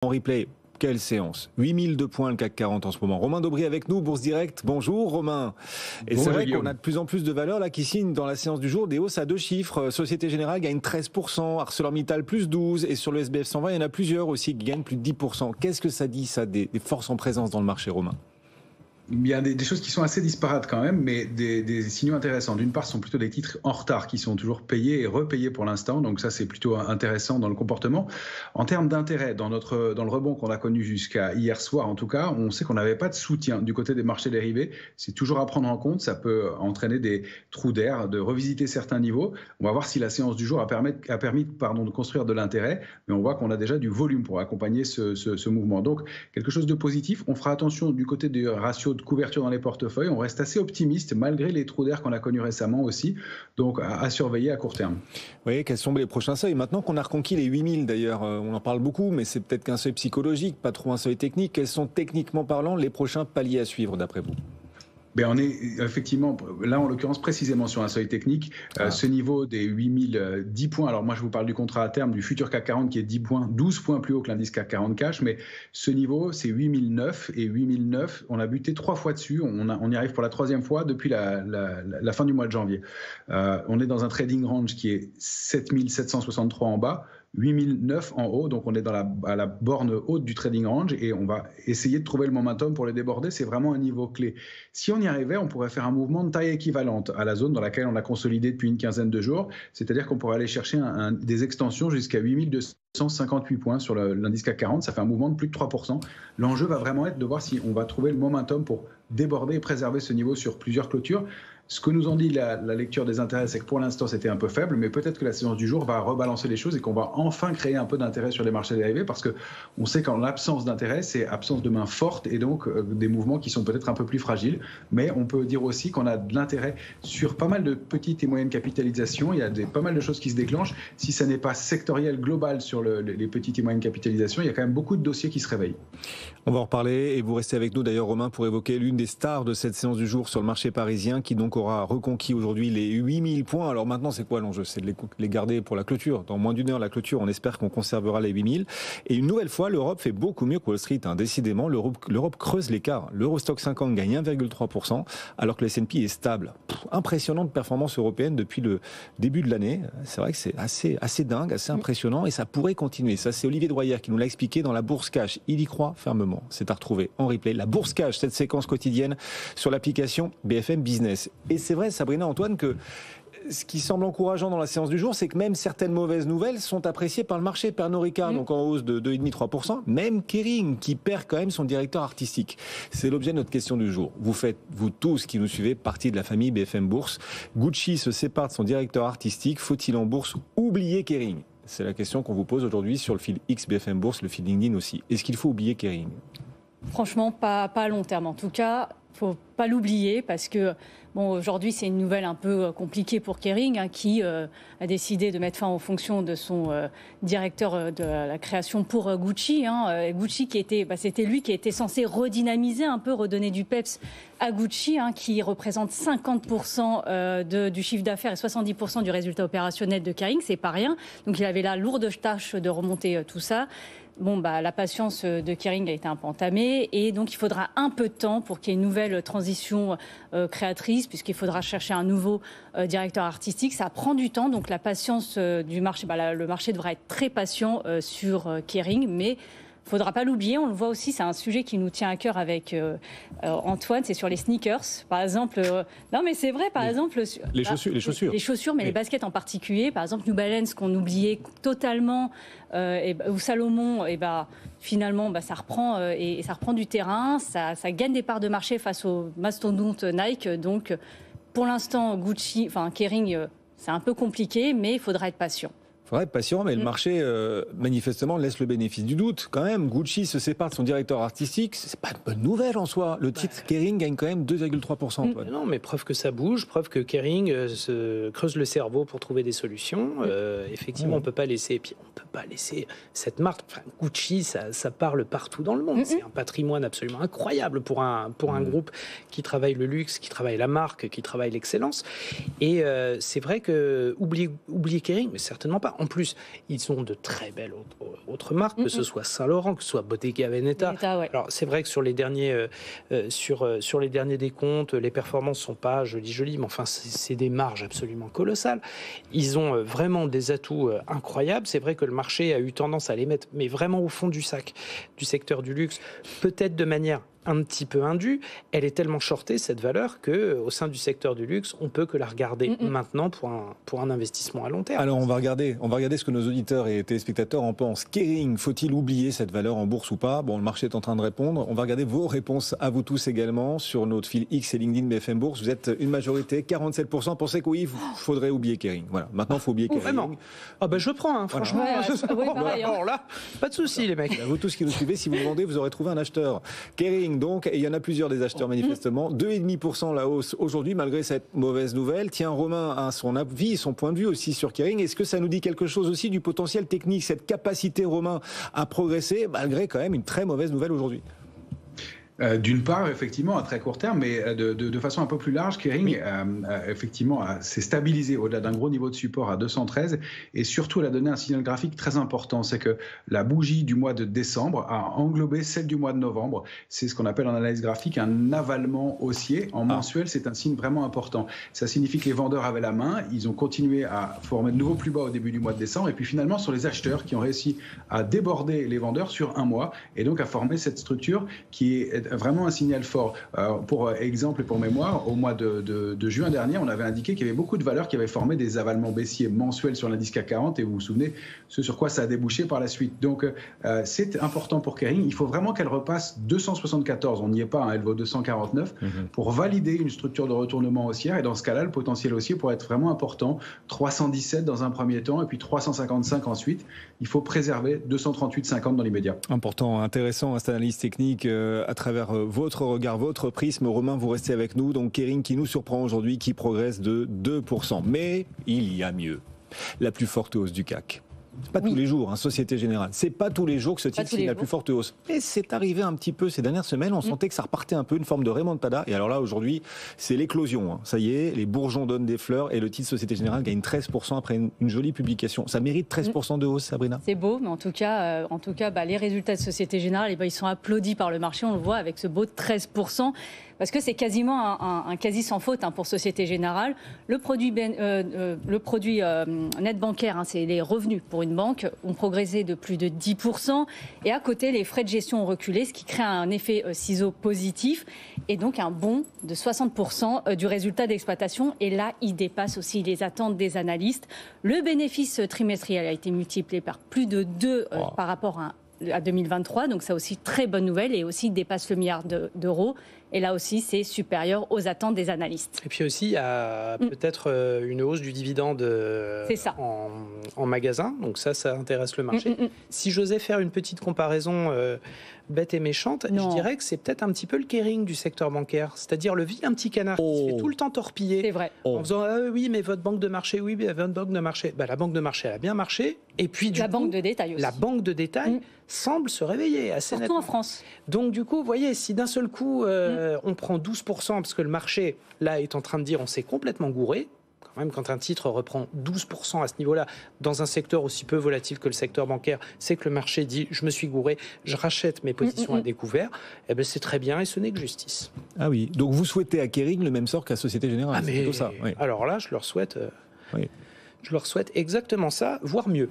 En replay, quelle séance, 8002 points le CAC 40 en ce moment. Romain Daubry avec nous, Bourse Direct. Bonjour Romain. Et c'est vrai qu'on a de plus en plus de valeurs là qui signent dans la séance du jour des hausses à 2 chiffres. Société Générale gagne 13%, ArcelorMittal plus 12%, et sur le SBF 120, il y en a plusieurs aussi qui gagnent plus de 10%. Qu'est-ce que ça dit ça des forces en présence dans le marché, Romain ? Il y a des choses qui sont assez disparates quand même, mais des signaux intéressants. D'une part, ce sont plutôt des titres en retard qui sont toujours payés et repayés pour l'instant. Donc ça, c'est plutôt intéressant dans le comportement. En termes d'intérêt, dans le rebond qu'on a connu jusqu'à hier soir, en tout cas, on sait qu'on n'avait pas de soutien du côté des marchés dérivés. C'est toujours à prendre en compte. Ça peut entraîner des trous d'air, de revisiter certains niveaux. On va voir si la séance du jour a permis de construire de l'intérêt. Mais on voit qu'on a déjà du volume pour accompagner ce mouvement. Donc, quelque chose de positif. On fera attention du côté des ratios de couverture dans les portefeuilles. On reste assez optimiste malgré les trous d'air qu'on a connus récemment aussi. Donc à surveiller à court terme. Oui, quels sont les prochains seuils? Maintenant qu'on a reconquis les 8000 d'ailleurs, on en parle beaucoup, mais c'est peut-être qu'un seuil psychologique, pas trop un seuil technique. Quels sont techniquement parlant les prochains paliers à suivre d'après vous? On est effectivement, là en l'occurrence précisément sur un seuil technique, ce niveau des 8010 points, alors moi je vous parle du contrat à terme du futur CAC 40 qui est 12 points plus haut que l'indice CAC 40 cash, mais ce niveau c'est 8009 et 8009, on a buté 3 fois dessus, on y arrive pour la 3e fois depuis la fin du mois de janvier. On est dans un trading range qui est 7763 en bas, 8009 en haut, donc on est à la borne haute du trading range et on va essayer de trouver le momentum pour les déborder. C'est vraiment un niveau clé. Si on y arrivait, on pourrait faire un mouvement de taille équivalente à la zone dans laquelle on a consolidé depuis une quinzaine de jours, c'est-à-dire qu'on pourrait aller chercher des extensions jusqu'à 8258 points sur l'indice CAC 40, ça fait un mouvement de plus de 3%. L'enjeu va vraiment être de voir si on va trouver le momentum pour déborder et préserver ce niveau sur plusieurs clôtures. Ce que nous en dit la lecture des intérêts, c'est que pour l'instant, c'était un peu faible, mais peut-être que la séance du jour va rebalancer les choses et qu'on va enfin créer un peu d'intérêt sur les marchés dérivés parce qu'on sait qu'en l'absence d'intérêt, c'est absence de main forte et donc des mouvements qui sont peut-être un peu plus fragiles. Mais on peut dire aussi qu'on a de l'intérêt sur pas mal de petites et moyennes capitalisations. Il y a pas mal de choses qui se déclenchent. Si ça n'est pas sectoriel global sur les petites et moyennes capitalisations, il y a quand même beaucoup de dossiers qui se réveillent. On va en reparler et vous restez avec nous d'ailleurs, Romain, pour évoquer l'une des stars de cette séance du jour sur le marché parisien qui donc aura reconquis aujourd'hui les 8000 points. Alors maintenant, c'est quoi l'enjeu? C'est de les garder pour la clôture. Dans moins d'une heure, la clôture, on espère qu'on conservera les 8000. Et une nouvelle fois, l'Europe fait beaucoup mieux que Wall Street. Décidément, l'Europe creuse l'écart. L'Eurostock 50 gagne 1,3%, alors que le S&P est stable. Impressionnante performance européenne depuis le début de l'année. C'est vrai que c'est assez dingue, assez impressionnant, et ça pourrait continuer. Ça, c'est Olivier Droyer qui nous l'a expliqué dans la Bourse Cash. Il y croit fermement. C'est à retrouver en replay. La Bourse Cash, cette séquence quotidienne sur l'application BFM Business. Et c'est vrai, Sabrina, Antoine, que ce qui semble encourageant dans la séance du jour, c'est que même certaines mauvaises nouvelles sont appréciées par le marché. Pernod Ricard, donc en hausse de 2,5-3%. Même Kering, qui perd quand même son directeur artistique. C'est l'objet de notre question du jour. Vous faites, vous tous qui nous suivez, partie de la famille BFM Bourse. Gucci se sépare de son directeur artistique. Faut-il en bourse oublier Kering? C'est la question qu'on vous pose aujourd'hui sur le fil X BFM Bourse, le fil LinkedIn aussi. Est-ce qu'il faut oublier Kering? Franchement, pas à long terme. En tout cas, faut pas l'oublier parce que aujourd'hui c'est une nouvelle un peu compliquée pour Kering qui a décidé de mettre fin aux fonctions de son directeur de la création pour Gucci. Gucci c'était lui qui était censé redynamiser un peu, redonner du peps à Gucci, qui représente 50% du chiffre d'affaires et 70% du résultat opérationnel de Kering, c'est pas rien. Donc il avait la lourde tâche de remonter tout ça. La patience de Kering a été un peu entamée et donc il faudra un peu de temps pour qu'il y ait une nouvelle transition créatrice puisqu'il faudra chercher un nouveau directeur artistique. Ça prend du temps, donc la patience du marché, le marché devra être très patient sur Kering, mais il ne faudra pas l'oublier, on le voit aussi, c'est un sujet qui nous tient à cœur avec Antoine, c'est sur les sneakers. Par exemple, non mais c'est vrai, par exemple... Les chaussures. Les chaussures, mais les baskets en particulier. Par exemple, New Balance, qu'on oubliait totalement, ou Salomon, finalement, ça reprend et ça reprend du terrain, ça gagne des parts de marché face aux mastodontes Nike. Donc, pour l'instant, Kering, c'est un peu compliqué, mais il faudra être patient. Il faudra être patient, mais le marché, manifestement, laisse le bénéfice du doute. Quand même, Gucci se sépare de son directeur artistique. C'est pas une bonne nouvelle en soi. Le titre Kering gagne quand même 2,3%. Non, mais preuve que ça bouge, preuve que Kering se creuse le cerveau pour trouver des solutions. Effectivement, on peut pas laisser cette marque. Gucci, ça parle partout dans le monde. C'est un patrimoine absolument incroyable pour un groupe qui travaille le luxe, qui travaille la marque, qui travaille l'excellence. Et c'est vrai que oublier Kering, mais certainement pas. En plus, ils ont de très belles autres marques, que ce soit Saint-Laurent, que ce soit Bottega Veneta. Alors c'est vrai que sur les derniers décomptes, les performances sont pas jolies, mais enfin c'est des marges absolument colossales. Ils ont vraiment des atouts incroyables. C'est vrai que le marché a eu tendance à les mettre, mais vraiment au fond du sac, du secteur du luxe, peut-être de manière un petit peu indue. Elle est tellement shortée, cette valeur, qu'au sein du secteur du luxe, on peut que la regarder maintenant pour un investissement à long terme. Alors on va regarder ce que nos auditeurs et téléspectateurs en pensent. Kering, faut-il oublier cette valeur en bourse ou pas? Bon, le marché est en train de répondre. On va regarder vos réponses à vous tous également sur notre fil X et LinkedIn BFM Bourse. Vous êtes une majorité, 47% pensez que oui, faudrait oublier Kering. Voilà, maintenant il faut oublier Kering. Vraiment? Ah ben je prends, franchement. Alors là, pas de souci les mecs. Vous tous qui nous suivez, si vous demandez, vous aurez trouvé un acheteur. Kering donc, et il y en a plusieurs des acheteurs manifestement. 2,5% la hausse aujourd'hui malgré cette mauvaise nouvelle. Tiens, Romain a son avis, son point de vue aussi sur Kering. Est-ce que ça nous dit quelque chose aussi du potentiel technique, cette capacité, Romain, à progresser malgré quand même une très mauvaise nouvelle aujourd'hui? D'une part, effectivement, à très court terme, mais de façon un peu plus large, Kering, effectivement, s'est stabilisé au-delà d'un gros niveau de support à 213, et surtout, elle a donné un signal graphique très important. C'est que la bougie du mois de décembre a englobé celle du mois de novembre. C'est ce qu'on appelle en analyse graphique un avalement haussier. En mensuel, c'est un signe vraiment important. Ça signifie que les vendeurs avaient la main, ils ont continué à former de nouveaux plus bas au début du mois de décembre, et puis finalement, sur les acheteurs qui ont réussi à déborder les vendeurs sur un mois, et donc à former cette structure qui est vraiment un signal fort. Pour exemple et pour mémoire, au mois de juin dernier, on avait indiqué qu'il y avait beaucoup de valeurs qui avaient formé des avalements baissiers mensuels sur l'indice CAC 40 et vous vous souvenez ce sur quoi ça a débouché par la suite. Donc c'est important pour Kering. Il faut vraiment qu'elle repasse 274. On n'y est pas, elle vaut 249 pour valider une structure de retournement haussière et dans ce cas-là, le potentiel haussier pourrait être vraiment important. 317 dans un premier temps et puis 355 ensuite. Il faut préserver 238,50 dans l'immédiat. Important, intéressant cette analyse technique à travers votre regard, votre prisme. Romain, vous restez avec nous. Donc Kering qui nous surprend aujourd'hui, qui progresse de 2%. Mais il y a mieux. La plus forte hausse du CAC. C'est pas tous les jours, Société Générale. C'est pas tous les jours que ce titre signe la plus forte hausse. Et c'est arrivé un petit peu ces dernières semaines. On sentait que ça repartait un peu, une forme de remontada. Et alors là, aujourd'hui, c'est l'éclosion. Ça y est, les bourgeons donnent des fleurs et le titre Société Générale gagne 13% après une jolie publication. Ça mérite 13% de hausse, Sabrina? C'est beau, mais en tout cas, les résultats de Société Générale, ils sont applaudis par le marché. On le voit avec ce beau 13%. Parce que c'est quasiment un quasi sans faute pour Société Générale. Le produit net bancaire, c'est les revenus pour une banque, ont progressé de plus de 10%. Et à côté, les frais de gestion ont reculé, ce qui crée un effet ciseau positif. Et donc un bond de 60% du résultat d'exploitation. Et là, il dépasse aussi les attentes des analystes. Le bénéfice trimestriel a été multiplié par plus de 2 par rapport à 2023. Donc ça aussi, très bonne nouvelle. Et aussi, il dépasse le milliard d'euros. Et là aussi, c'est supérieur aux attentes des analystes. Et puis aussi, il y a peut-être une hausse du dividende en magasin. Donc ça intéresse le marché. Si j'osais faire une petite comparaison bête et méchante, je dirais que c'est peut-être un petit peu le Kering du secteur bancaire. C'est-à-dire le vilain petit canard qui se fait tout le temps torpiller. C'est vrai. En faisant oui, mais votre banque de marché, oui, mais votre banque de marché. La banque de marché, elle a bien marché. Et puis la banque de détail aussi. La banque de détail semble se réveiller assez nettement. Surtout en France. Donc du coup, vous voyez, si d'un seul coup, on prend 12%, parce que le marché, là, est en train de dire on s'est complètement gouré, quand même, quand un titre reprend 12% à ce niveau-là, dans un secteur aussi peu volatile que le secteur bancaire, c'est que le marché dit je me suis gouré, je rachète mes positions à découvert, eh ben c'est très bien et ce n'est que justice. Ah oui, donc vous souhaitez à Kering le même sort qu'à Société Générale, c'est plutôt ça. Oui. Alors là, je leur souhaite exactement ça, voire mieux.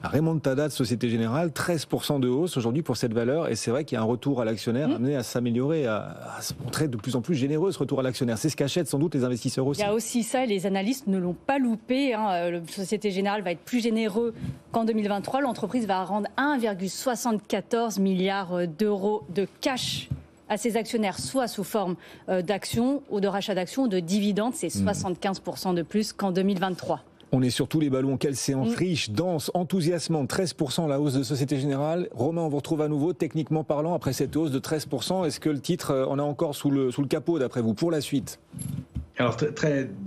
La remontada de Société Générale, 13% de hausse aujourd'hui pour cette valeur. Et c'est vrai qu'il y a un retour à l'actionnaire amené à s'améliorer, à se montrer de plus en plus généreux, ce retour à l'actionnaire. C'est ce qu'achètent sans doute les investisseurs aussi. Il y a aussi ça, et les analystes ne l'ont pas loupé. La Société Générale va être plus généreux qu'en 2023. L'entreprise va rendre 1,74 milliard d'euros de cash à ses actionnaires, soit sous forme d'actions ou de rachat d'actions ou de dividendes. C'est 75% de plus qu'en 2023. On est sur tous les ballons. Quelle séance riche, dense, enthousiasmante. 13% la hausse de Société Générale. Romain, on vous retrouve à nouveau, techniquement parlant, après cette hausse de 13%. Est-ce que le titre en a encore sous le capot, d'après vous, pour la suite ? Alors,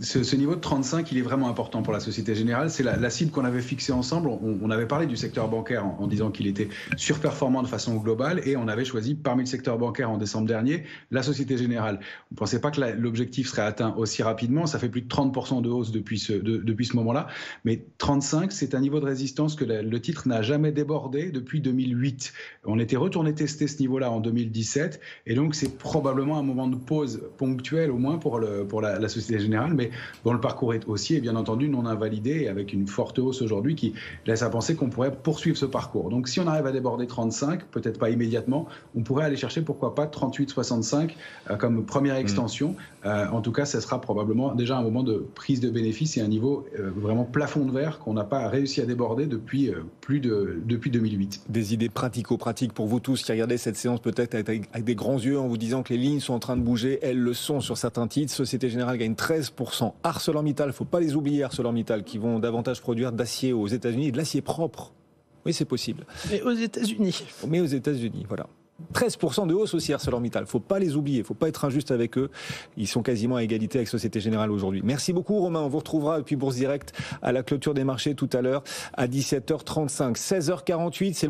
ce niveau de 35, il est vraiment important pour la Société Générale. C'est la cible qu'on avait fixée ensemble. On avait parlé du secteur bancaire en disant qu'il était surperformant de façon globale et on avait choisi parmi le secteur bancaire en décembre dernier la Société Générale. On ne pensait pas que l'objectif serait atteint aussi rapidement. Ça fait plus de 30% de hausse depuis ce moment-là. Mais 35, c'est un niveau de résistance que le titre n'a jamais débordé depuis 2008. On était retourné tester ce niveau-là en 2017 et donc c'est probablement un moment de pause ponctuel au moins pour la Société Générale, mais dont le parcours est haussier et bien entendu non invalidé et avec une forte hausse aujourd'hui qui laisse à penser qu'on pourrait poursuivre ce parcours. Donc si on arrive à déborder 35, peut-être pas immédiatement, on pourrait aller chercher pourquoi pas 38,65 comme première extension. En tout cas, ça sera probablement déjà un moment de prise de bénéfice et un niveau vraiment plafond de verre qu'on n'a pas réussi à déborder depuis 2008. Des idées pratico-pratiques pour vous tous qui regardez cette séance peut-être avec des grands yeux en vous disant que les lignes sont en train de bouger. Elles le sont sur certains titres. Société Générale gagne 13%. ArcelorMittal, il ne faut pas les oublier, ArcelorMittal, qui vont davantage produire d'acier aux États-Unis et de l'acier propre. Oui, c'est possible. Mais aux États-Unis. Mais aux États-Unis, voilà. 13% de hausse aussi ArcelorMittal. Il ne faut pas les oublier, il ne faut pas être injuste avec eux. Ils sont quasiment à égalité avec Société Générale aujourd'hui. Merci beaucoup Romain, on vous retrouvera depuis Bourse Direct à la clôture des marchés tout à l'heure à 17h35. 16h48, c'est